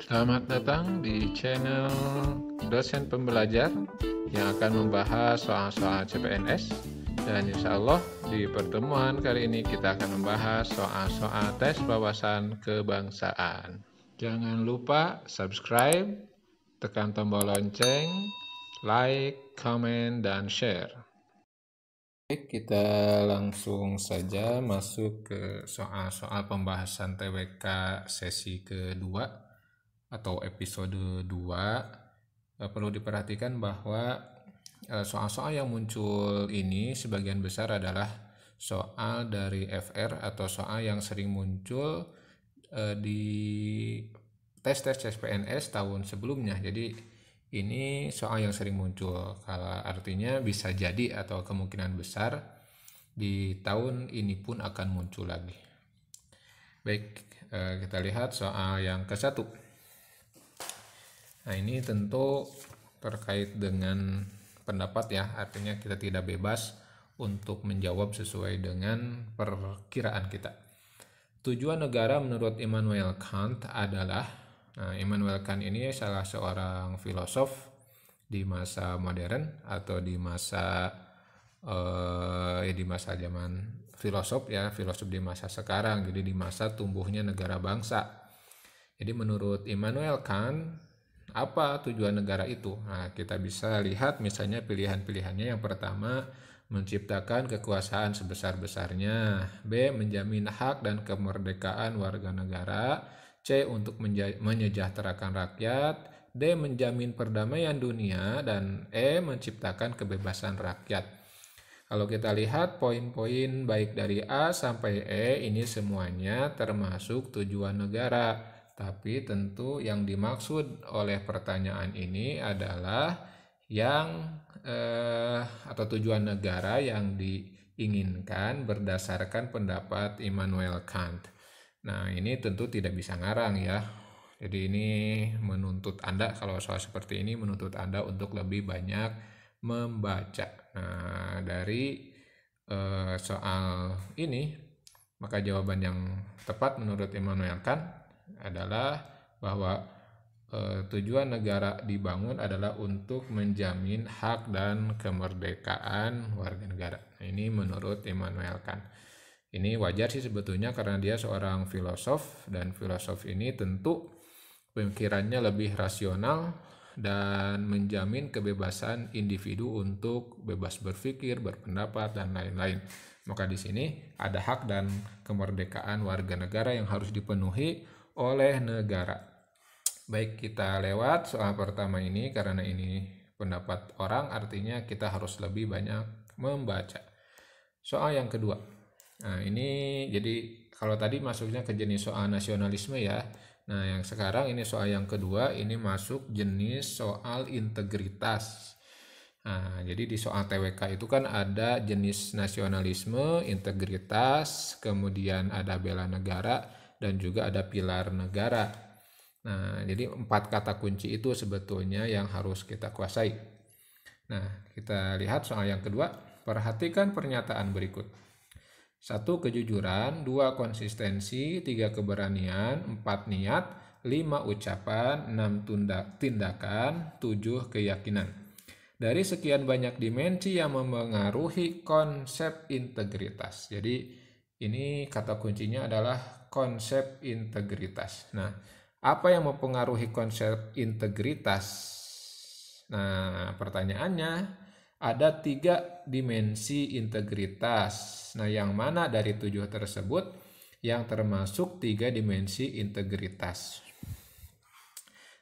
Selamat datang di channel Dosen Pembelajar yang akan membahas soal-soal CPNS. Dan insya Allah di pertemuan kali ini kita akan membahas soal-soal tes wawasan kebangsaan. Jangan lupa subscribe, tekan tombol lonceng, like, comment, dan share. Baik, kita langsung saja masuk ke soal-soal pembahasan TWK sesi kedua atau episode 2. Perlu diperhatikan bahwa soal-soal yang muncul ini sebagian besar adalah soal dari FR atau soal yang sering muncul di tes-tes CPNS tahun sebelumnya. Jadi ini soal yang sering muncul, kalau artinya bisa jadi atau kemungkinan besar di tahun ini pun akan muncul lagi. Baik, kita lihat soal yang ke-1. Nah, ini tentu terkait dengan pendapat ya, artinya kita tidak bebas untuk menjawab sesuai dengan perkiraan kita. Tujuan negara menurut Immanuel Kant adalah, Immanuel Kant ini salah seorang filosof di masa modern atau di masa zaman filosof ya, filosof di masa sekarang, jadi di masa tumbuhnya negara bangsa. Jadi menurut Immanuel Kant, apa tujuan negara itu? Nah, kita bisa lihat misalnya pilihan-pilihannya. Yang pertama, menciptakan kekuasaan sebesar-besarnya. B, menjamin hak dan kemerdekaan warga negara. C, untuk menyejahterakan rakyat. D, menjamin perdamaian dunia. Dan E, menciptakan kebebasan rakyat. Kalau kita lihat poin-poin baik dari A sampai E, ini semuanya termasuk tujuan negara. Tapi tentu yang dimaksud oleh pertanyaan ini adalah yang atau tujuan negara yang diinginkan berdasarkan pendapat Immanuel Kant. Nah, ini tentu tidak bisa ngarang ya. Jadi ini menuntut Anda, kalau soal seperti ini menuntut Anda untuk lebih banyak membaca. Nah, dari soal ini, maka jawaban yang tepat menurut Immanuel Kant adalah bahwa tujuan negara dibangun adalah untuk menjamin hak dan kemerdekaan warga negara. Nah, ini menurut Immanuel Kant. Ini wajar sih sebetulnya karena dia seorang filosof, dan filosof ini tentu pemikirannya lebih rasional dan menjamin kebebasan individu untuk bebas berpikir, berpendapat, dan lain-lain. Maka di sini ada hak dan kemerdekaan warga negara yang harus dipenuhi oleh negara. Baik, kita lewat soal pertama ini karena ini pendapat orang, artinya kita harus lebih banyak membaca. Soal yang kedua. Nah, ini jadi kalau tadi masuknya ke jenis soal nasionalisme ya. Nah, yang sekarang ini soal yang kedua, ini masuk jenis soal integritas. Nah, jadi di soal TWK itu kan ada jenis nasionalisme, integritas, kemudian ada bela negara, dan juga ada pilar negara. Nah, jadi 4 kata kunci itu sebetulnya yang harus kita kuasai. Nah, kita lihat soal yang kedua. Perhatikan pernyataan berikut. 1. Kejujuran, 2. Konsistensi, 3. Keberanian, 4. Niat, 5. Ucapan, 6. Tindakan, 7. Keyakinan. Dari sekian banyak dimensi yang memengaruhi konsep integritas. Jadi ini kata kuncinya adalah konsep integritas. Nah, apa yang mempengaruhi konsep integritas? Nah, pertanyaannya, ada 3 dimensi integritas. Nah, yang mana dari 7 tersebut yang termasuk 3 dimensi integritas?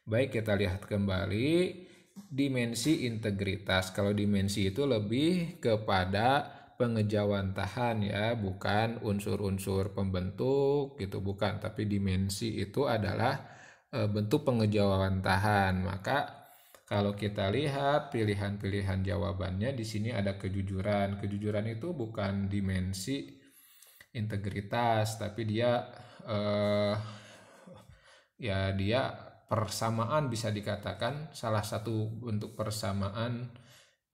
Baik, kita lihat kembali dimensi integritas. Kalau dimensi itu lebih kepada pengejawantahan ya, bukan unsur-unsur pembentuk gitu, bukan, tapi dimensi itu adalah bentuk pengejawantahan. Maka kalau kita lihat pilihan-pilihan jawabannya di sini ada kejujuran. Kejujuran itu bukan dimensi integritas, tapi dia dia persamaan, bisa dikatakan salah satu bentuk persamaan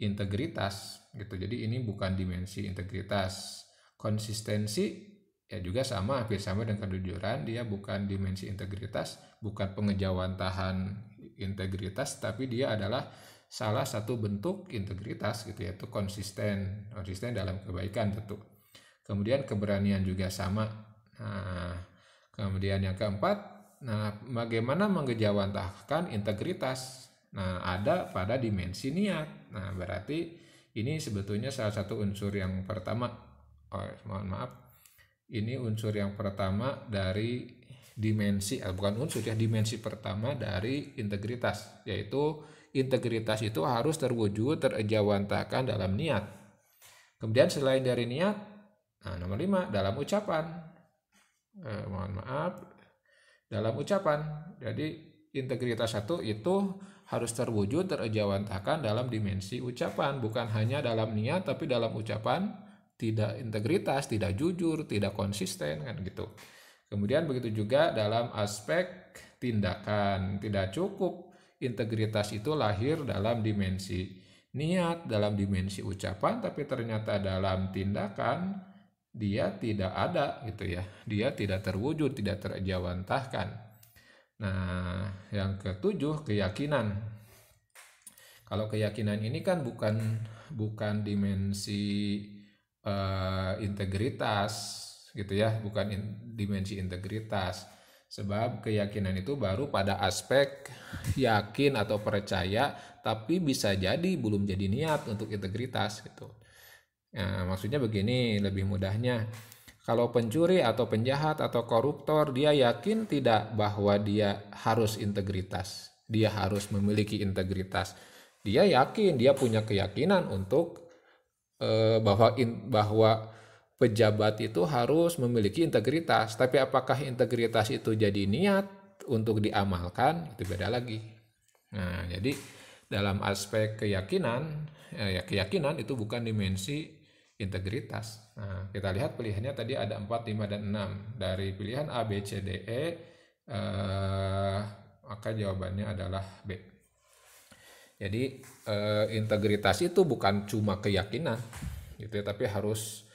integritas gitu. Jadi ini bukan dimensi integritas. Konsistensi ya juga sama, hampir sama dengan kejujuran. Dia bukan dimensi integritas, bukan pengejawantahan integritas, tapi dia adalah salah satu bentuk integritas gitu, yaitu konsisten dalam kebaikan tentu. Kemudian keberanian juga sama. Nah, kemudian yang keempat, bagaimana mengejawantahkan integritas? Nah, ada pada dimensi niat. Nah, berarti ini sebetulnya salah satu unsur yang pertama. Mohon maaf. Ini unsur yang pertama dari dimensi, dimensi pertama dari integritas, yaitu integritas itu harus terwujud, terejawantahkan dalam niat. Kemudian selain dari niat, nomor 5, dalam ucapan. Dalam ucapan. Jadi integritas satu itu harus terwujud, terejawantahkan dalam dimensi ucapan, bukan hanya dalam niat tapi dalam ucapan tidak integritas, tidak jujur, tidak konsisten kan gitu. Kemudian begitu juga dalam aspek tindakan, tidak cukup integritas itu lahir dalam dimensi niat, dalam dimensi ucapan, tapi ternyata dalam tindakan dia tidak ada gitu ya. Dia tidak terwujud, tidak terejawantahkan. Nah, yang ketujuh, keyakinan. Kalau keyakinan ini kan bukan dimensi integritas gitu ya, bukan dimensi integritas. Sebab keyakinan itu baru pada aspek yakin atau percaya, tapi bisa jadi belum jadi niat untuk integritas gitu. Nah, maksudnya begini lebih mudahnya. Kalau pencuri atau penjahat atau koruptor, dia yakin tidak bahwa dia harus integritas, dia harus memiliki integritas. Dia yakin, dia punya keyakinan untuk bahwa pejabat itu harus memiliki integritas. Tapi apakah integritas itu jadi niat untuk diamalkan, itu beda lagi. Nah, jadi dalam aspek keyakinan, keyakinan itu bukan dimensi integritas. Nah, kita lihat pilihannya tadi ada 4, 5, dan 6. Dari pilihan A, B, C, D, E, maka jawabannya adalah B. Jadi integritas itu bukan cuma keyakinan gitu ya, tapi harus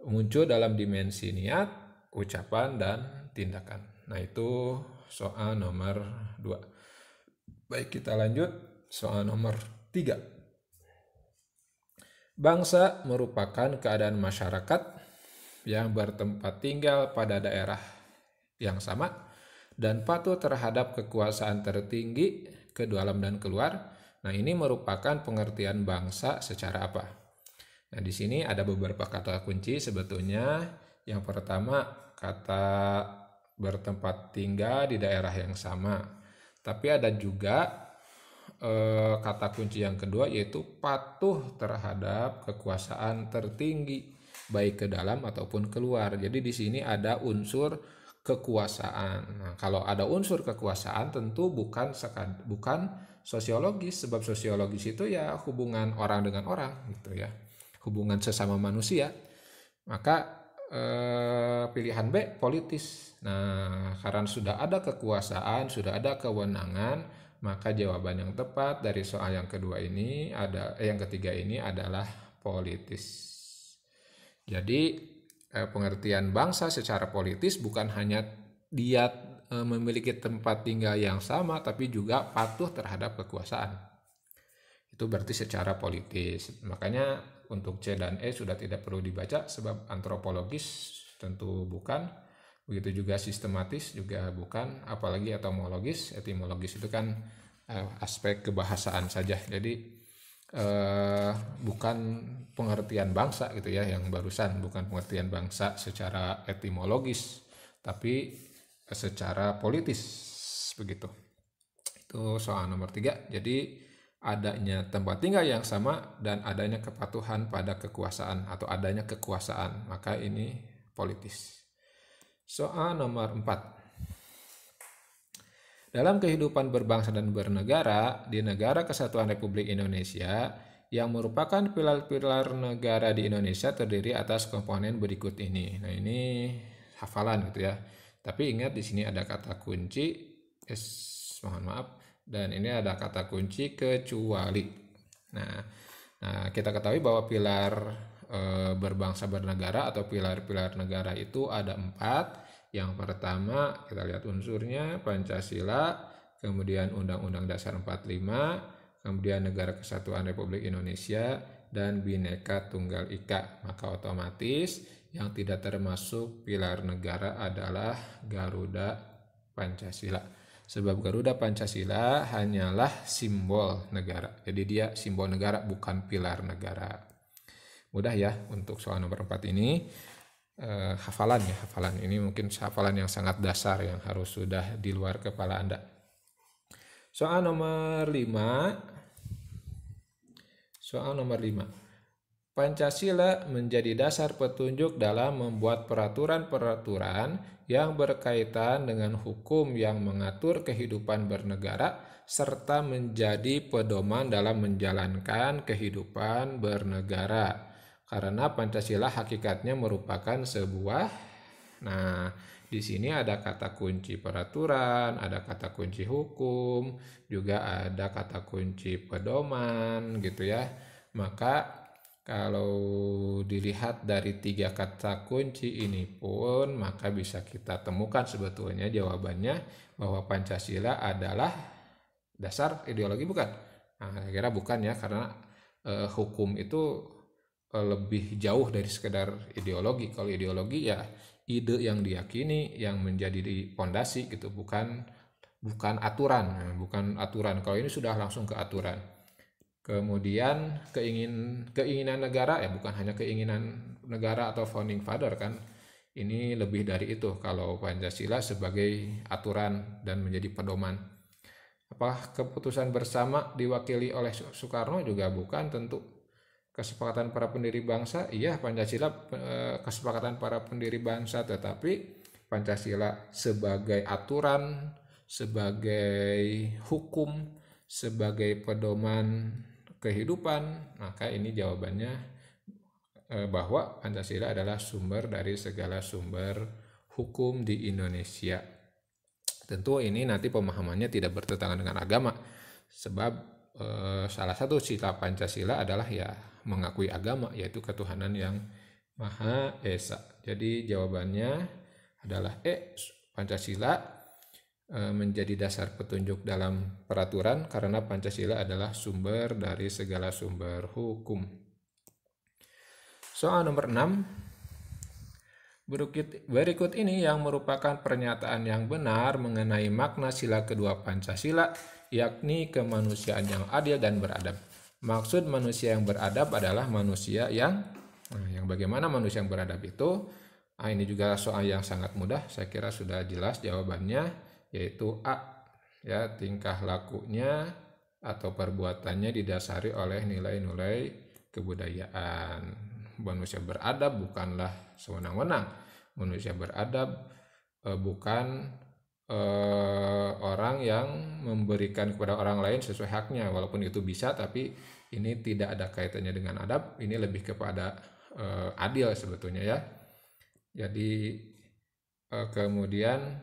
muncul dalam dimensi niat, ucapan, dan tindakan. Nah, itu soal nomor 2. Baik, kita lanjut soal nomor 3. Bangsa merupakan keadaan masyarakat yang bertempat tinggal pada daerah yang sama dan patuh terhadap kekuasaan tertinggi ke dalam dan keluar. Nah, ini merupakan pengertian bangsa secara apa? Nah, di sini ada beberapa kata kunci sebetulnya. Yang pertama, kata bertempat tinggal di daerah yang sama. Tapi ada juga kata kunci yang kedua, yaitu patuh terhadap kekuasaan tertinggi baik ke dalam ataupun keluar. Jadi di sini ada unsur kekuasaan. Nah, kalau ada unsur kekuasaan tentu bukan sosiologis, sebab sosiologis itu ya hubungan orang dengan orang gitu ya, hubungan sesama manusia. Maka pilihan B, politis. Nah, karena sudah ada kekuasaan, sudah ada kewenangan, maka jawaban yang tepat dari soal yang kedua ini yang ketiga ini adalah politis. Jadi pengertian bangsa secara politis bukan hanya dia memiliki tempat tinggal yang sama, tapi juga patuh terhadap kekuasaan. Itu berarti secara politis. Makanya untuk C dan E sudah tidak perlu dibaca, sebab antropologis tentu bukan. Begitu juga sistematis juga bukan, apalagi etimologis. Etimologis itu kan aspek kebahasaan saja. Jadi bukan pengertian bangsa gitu ya, yang barusan bukan pengertian bangsa secara etimologis, tapi secara politis begitu. Itu soal nomor 3. Jadi adanya tempat tinggal yang sama dan adanya kepatuhan pada kekuasaan atau adanya kekuasaan, maka ini politis. Soal nomor 4. Dalam kehidupan berbangsa dan bernegara di Negara Kesatuan Republik Indonesia, yang merupakan pilar-pilar negara di Indonesia terdiri atas komponen berikut ini. Nah, ini hafalan gitu ya. Tapi ingat di sini ada kata kunci, mohon maaf, dan ini ada kata kunci kecuali. Nah, kita ketahui bahwa pilar berbangsa bernegara atau pilar-pilar negara itu ada 4. Yang pertama kita lihat unsurnya Pancasila, kemudian Undang-Undang Dasar 45, kemudian Negara Kesatuan Republik Indonesia, dan Bhinneka Tunggal Ika. Maka otomatis yang tidak termasuk pilar negara adalah Garuda Pancasila. Sebab Garuda Pancasila hanyalah simbol negara. Jadi dia simbol negara, bukan pilar negara. Mudah ya untuk soal nomor 4 ini. Hafalan ini mungkin hafalan yang sangat dasar yang harus sudah di luar kepala Anda. Soal nomor 5. Pancasila menjadi dasar petunjuk dalam membuat peraturan-peraturan yang berkaitan dengan hukum yang mengatur kehidupan bernegara serta menjadi pedoman dalam menjalankan kehidupan bernegara. Karena Pancasila hakikatnya merupakan sebuah, di sini ada kata kunci peraturan, ada kata kunci hukum, juga ada kata kunci pedoman gitu ya. Maka kalau dilihat dari 3 kata kunci ini pun, maka bisa kita temukan sebetulnya jawabannya bahwa Pancasila adalah dasar ideologi, bukan? Saya kira bukan ya, karena hukum itu lebih jauh dari sekedar ideologi. Kalau ideologi ya ide yang diyakini yang menjadi pondasi gitu, bukan aturan. Kalau ini sudah langsung ke aturan. Kemudian keinginan negara ya bukan hanya keinginan negara atau founding father kan. Ini lebih dari itu kalau Pancasila sebagai aturan dan menjadi pedoman. Apakah keputusan bersama diwakili oleh Soekarno? Juga bukan tentu. Kesepakatan para pendiri bangsa, iya Pancasila kesepakatan para pendiri bangsa, tetapi Pancasila sebagai aturan, sebagai hukum, sebagai pedoman kehidupan, maka ini jawabannya bahwa Pancasila adalah sumber dari segala sumber hukum di Indonesia. Tentu ini nanti pemahamannya tidak bertentangan dengan agama, sebab salah satu sila Pancasila adalah ya mengakui agama, yaitu ketuhanan yang Maha Esa. Jadi jawabannya adalah Pancasila menjadi dasar petunjuk dalam peraturan karena Pancasila adalah sumber dari segala sumber hukum. Soal nomor 6. Berikut ini yang merupakan pernyataan yang benar mengenai makna sila kedua Pancasila, yakni kemanusiaan yang adil dan beradab. Maksud manusia yang beradab adalah manusia yang bagaimana manusia yang beradab itu? Ini juga soal yang sangat mudah, saya kira sudah jelas jawabannya, yaitu A. Ya, tingkah lakunya atau perbuatannya didasari oleh nilai-nilai kebudayaan. Manusia beradab bukanlah sewenang-wenang. Manusia beradab bukan orang yang memberikan kepada orang lain sesuai haknya, walaupun itu bisa, tapi ini tidak ada kaitannya dengan adab. Ini lebih kepada adil sebetulnya ya. Jadi kemudian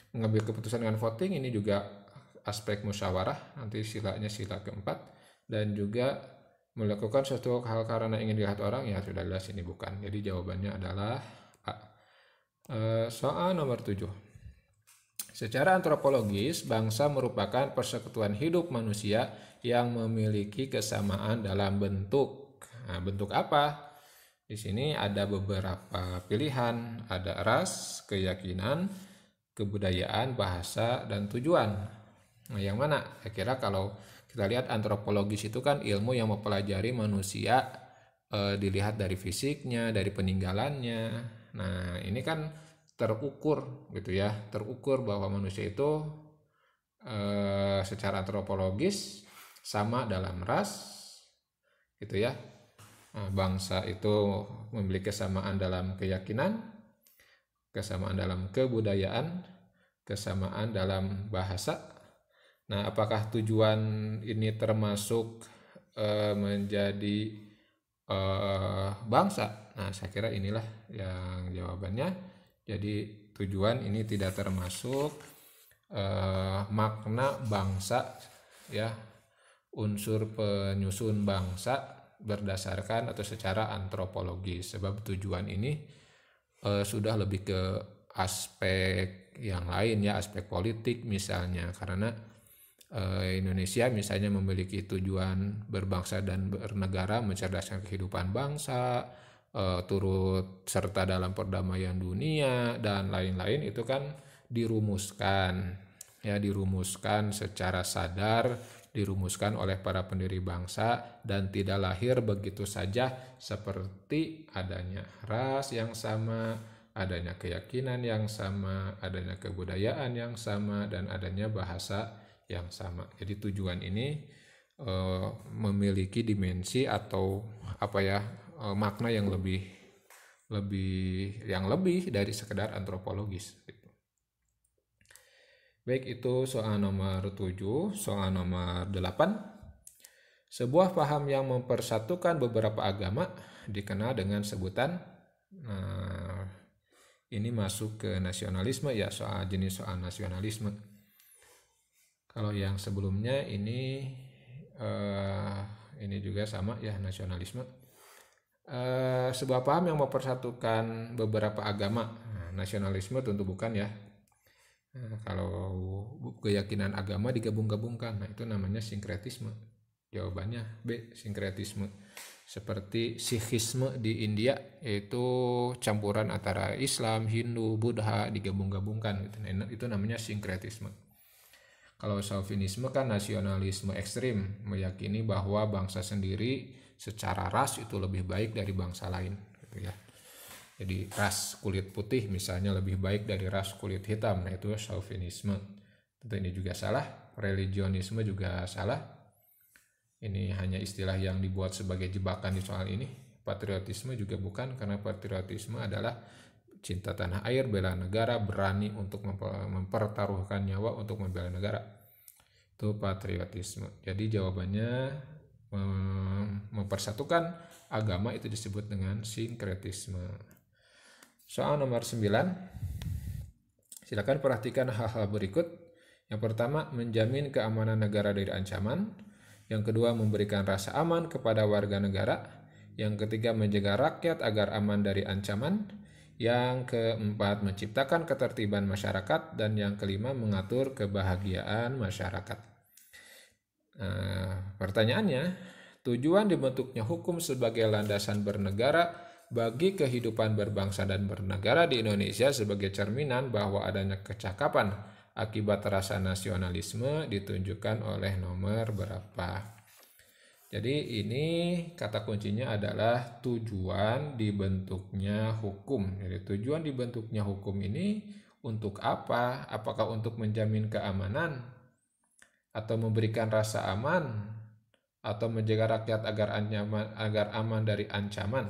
mengambil keputusan dengan voting, ini juga aspek musyawarah, nanti silanya sila keempat, dan juga melakukan suatu hal karena ingin dilihat orang, ya sudah jelas ini bukan. Jadi jawabannya adalah A. Soal nomor 7. Secara antropologis, bangsa merupakan persekutuan hidup manusia yang memiliki kesamaan dalam bentuk. Bentuk apa? Di sini ada beberapa pilihan, ada ras, keyakinan, kebudayaan, bahasa, dan tujuan. Yang mana? Saya kira kalau kita lihat antropologis itu kan ilmu yang mempelajari manusia, dilihat dari fisiknya, dari peninggalannya. Nah, ini kan terukur gitu ya, terukur bahwa manusia itu secara antropologis sama dalam ras gitu ya. Bangsa itu memiliki kesamaan dalam keyakinan, kesamaan dalam kebudayaan, kesamaan dalam bahasa. Nah, apakah tujuan ini termasuk menjadi bangsa? Nah, saya kira inilah yang jawabannya. Jadi tujuan ini tidak termasuk makna bangsa ya, unsur penyusun bangsa berdasarkan atau secara antropologis. Sebab tujuan ini sudah lebih ke aspek yang lain ya, aspek politik misalnya, karena Indonesia misalnya memiliki tujuan berbangsa dan bernegara, mencerdaskan kehidupan bangsa, turut serta dalam perdamaian dunia dan lain-lain, itu kan dirumuskan ya, dirumuskan secara sadar, dirumuskan oleh para pendiri bangsa dan tidak lahir begitu saja, seperti adanya ras yang sama, adanya keyakinan yang sama, adanya kebudayaan yang sama, dan adanya bahasa yang sama. Jadi tujuan ini memiliki dimensi atau makna yang lebih dari sekedar antropologis gitu. Baik, itu soal nomor 7. Soal nomor 8. Sebuah paham yang mempersatukan beberapa agama dikenal dengan sebutan, ini masuk ke nasionalisme ya, jenis soal nasionalisme. Kalau yang sebelumnya ini juga sama ya, nasionalisme. Sebuah paham yang mempersatukan beberapa agama. Nasionalisme tentu bukan ya. Kalau keyakinan agama digabung-gabungkan, itu namanya sinkretisme. Jawabannya B, sinkretisme. Seperti Sikhisme di India, yaitu campuran antara Islam, Hindu, Buddha digabung-gabungkan. Itu namanya sinkretisme. Kalau Chauvinisme kan nasionalisme ekstrim, meyakini bahwa bangsa sendiri secara ras itu lebih baik dari bangsa lain gitu ya. Jadi ras kulit putih misalnya lebih baik dari ras kulit hitam, nah itu Chauvinisme. Tentu ini juga salah. Religionisme juga salah. Ini hanya istilah yang dibuat sebagai jebakan di soal ini. Patriotisme juga bukan, karena patriotisme adalah cinta tanah air, bela negara, berani untuk mempertaruhkan nyawa untuk membela negara. Itu patriotisme. Jadi jawabannya mempersatukan agama itu disebut dengan sinkretisme. Soal nomor 9. Silakan perhatikan hal-hal berikut. Yang pertama, menjamin keamanan negara dari ancaman. Yang kedua, memberikan rasa aman kepada warga negara. Yang ketiga, menjaga rakyat agar aman dari ancaman. Yang keempat, menciptakan ketertiban masyarakat. Dan yang kelima, mengatur kebahagiaan masyarakat. Pertanyaannya, tujuan dibentuknya hukum sebagai landasan bernegara bagi kehidupan berbangsa dan bernegara di Indonesia sebagai cerminan bahwa adanya kecakapan akibat rasa nasionalisme ditunjukkan oleh nomor berapa. Jadi ini kata kuncinya adalah tujuan dibentuknya hukum. Jadi tujuan dibentuknya hukum ini untuk apa? Apakah untuk menjamin keamanan? Atau memberikan rasa aman? Atau menjaga rakyat agar aman dari ancaman?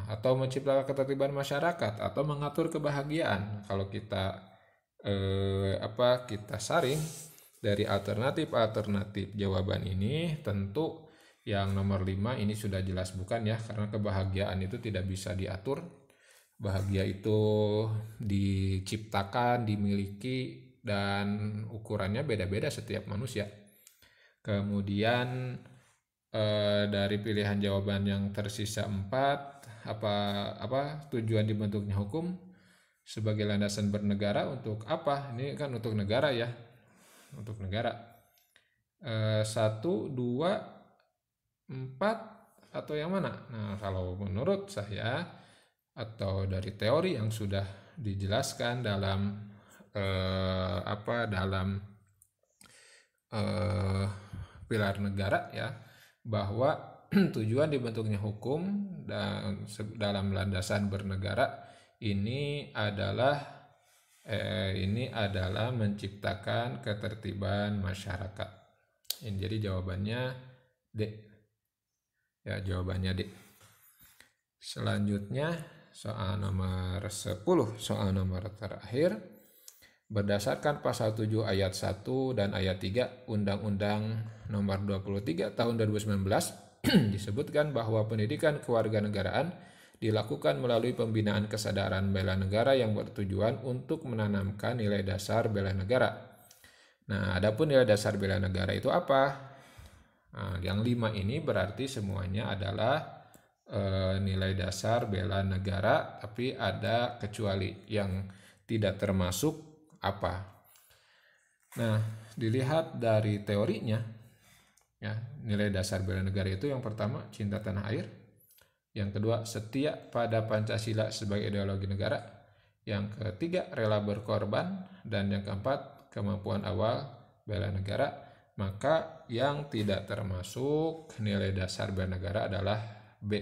Atau menciptakan ketertiban masyarakat? Atau mengatur kebahagiaan? Kalau kita kita saring dari alternatif jawaban ini, tentu yang nomor 5 ini sudah jelas bukan ya, karena kebahagiaan itu tidak bisa diatur. Bahagia itu diciptakan, dimiliki, dan ukurannya beda-beda setiap manusia. Kemudian dari pilihan jawaban yang tersisa 4, tujuan dibentuknya hukum sebagai landasan bernegara untuk apa? Ini kan untuk negara ya. Untuk negara 1, 2, 4 atau yang mana? Nah, kalau menurut saya atau dari teori yang sudah dijelaskan dalam pilar negara ya, bahwa tujuan dibentuknya hukum dan dalam landasan bernegara ini adalah menciptakan ketertiban masyarakat. Ini jadi jawabannya D. Ya, jawabannya D. Selanjutnya soal nomor 10, soal nomor terakhir. Berdasarkan pasal 7 ayat 1 dan ayat 3 Undang-Undang nomor 23 tahun 2019 disebutkan bahwa pendidikan kewarganegaraan dilakukan melalui pembinaan kesadaran bela negara yang bertujuan untuk menanamkan nilai dasar bela negara. Nah, adapun nilai dasar bela negara itu apa? Nah, yang 5 ini berarti semuanya adalah nilai dasar bela negara, tapi ada kecuali yang tidak termasuk apa. Nah, dilihat dari teorinya, ya, nilai dasar bela negara itu yang pertama cinta tanah air, yang kedua setia pada Pancasila sebagai ideologi negara, yang ketiga rela berkorban, dan yang keempat kemampuan awal bela negara. Maka yang tidak termasuk nilai dasar bela negara adalah B,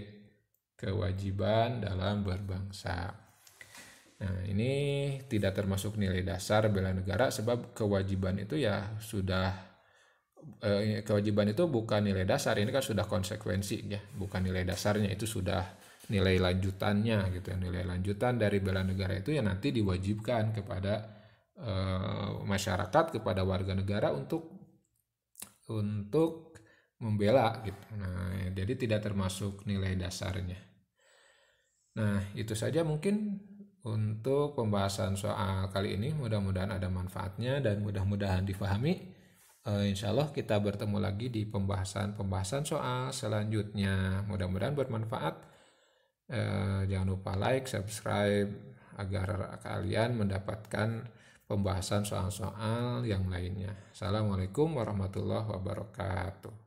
kewajiban dalam berbangsa. Nah, ini tidak termasuk nilai dasar bela negara sebab kewajiban itu ya sudah kewajiban itu bukan nilai dasar, ini kan sudah konsekuensi ya, bukan nilai dasarnya, itu sudah nilai lanjutannya gitu ya. Nilai lanjutan dari bela negara itu ya nanti diwajibkan kepada masyarakat, kepada warga negara untuk membela gitu. Nah, jadi tidak termasuk nilai dasarnya. Nah, itu saja mungkin untuk pembahasan soal kali ini. Mudah-mudahan ada manfaatnya dan mudah-mudahan difahami. Insya Allah kita bertemu lagi di pembahasan soal selanjutnya. Mudah-mudahan bermanfaat. Jangan lupa like, subscribe agar kalian mendapatkan pembahasan soal-soal yang lainnya. Assalamualaikum warahmatullahi wabarakatuh.